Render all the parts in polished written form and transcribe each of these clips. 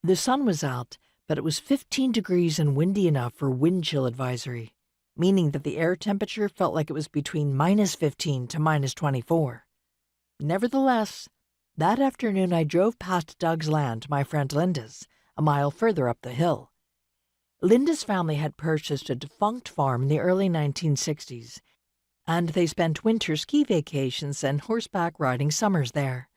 The sun was out, but it was 15 degrees and windy enough for wind chill advisory, meaning that the air temperature felt like it was between -15 to -24. Nevertheless, that afternoon I drove past Doug's land to my friend Linda's, a mile further up the hill. Linda's family had purchased a defunct farm in the early 1960s, and they spent winter ski vacations and horseback riding summers there.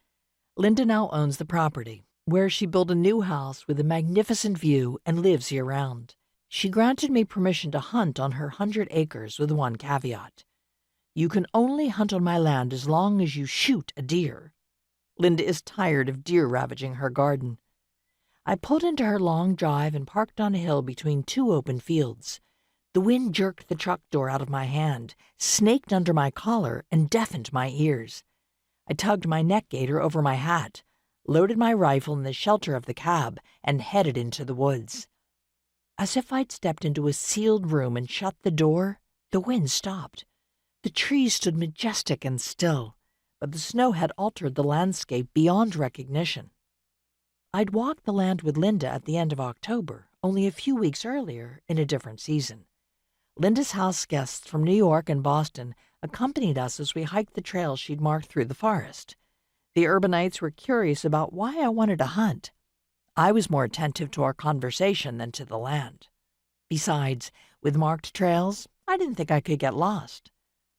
Linda now owns the property, where she built a new house with a magnificent view and lives year-round. She granted me permission to hunt on her 100 acres with one caveat. You can only hunt on my land as long as you shoot a deer. Linda is tired of deer ravaging her garden. I pulled into her long drive and parked on a hill between two open fields. The wind jerked the truck door out of my hand, snaked under my collar, and deafened my ears. I tugged my neck gaiter over my hat, loaded my rifle in the shelter of the cab, and headed into the woods. As if I'd stepped into a sealed room and shut the door, the wind stopped. The trees stood majestic and still, but the snow had altered the landscape beyond recognition. I'd walked the land with Linda at the end of October, only a few weeks earlier, in a different season. Linda's house guests from New York and Boston accompanied us as we hiked the trails she'd marked through the forest. The urbanites were curious about why I wanted to hunt. I was more attentive to our conversation than to the land. Besides, with marked trails, I didn't think I could get lost.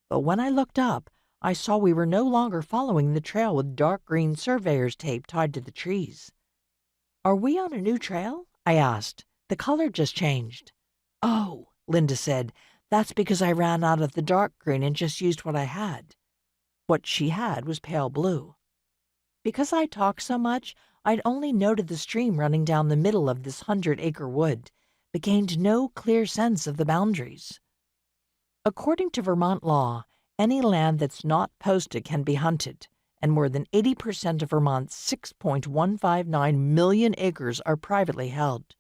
But when I looked up, I saw we were no longer following the trail with dark green surveyor's tape tied to the trees. "Are we on a new trail?" I asked. "The color just changed." "Oh," Linda said, "that's because I ran out of the dark green and just used what I had." What she had was pale blue. Because I talked so much, I'd only noted the stream running down the middle of this 100-acre wood, but gained no clear sense of the boundaries. According to Vermont law, any land that's not posted can be hunted, and more than 80% of Vermont's 6.159 million acres are privately held.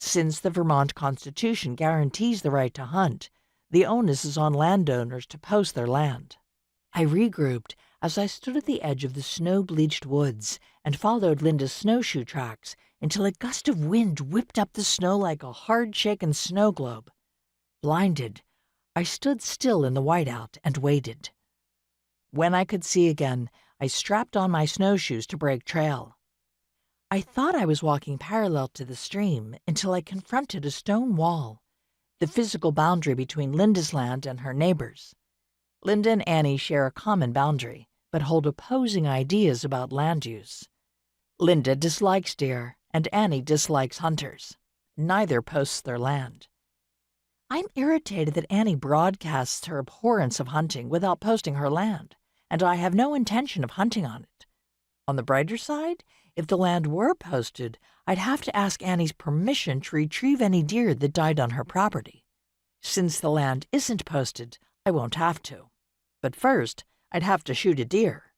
Since the Vermont Constitution guarantees the right to hunt, the onus is on landowners to post their land. I regrouped as I stood at the edge of the snow-bleached woods and followed Linda's snowshoe tracks until a gust of wind whipped up the snow like a hard-shaken snow globe. Blinded, I stood still in the whiteout and waited. When I could see again, I strapped on my snowshoes to break trail. I thought I was walking parallel to the stream until I confronted a stone wall, the physical boundary between Linda's land and her neighbors. Linda and Annie share a common boundary, but hold opposing ideas about land use. Linda dislikes deer, and Annie dislikes hunters. Neither posts their land. I'm irritated that Annie broadcasts her abhorrence of hunting without posting her land, and I have no intention of hunting on it. On the brighter side, if the land were posted, I'd have to ask Annie's permission to retrieve any deer that died on her property. Since the land isn't posted, I won't have to. But first, I'd have to shoot a deer.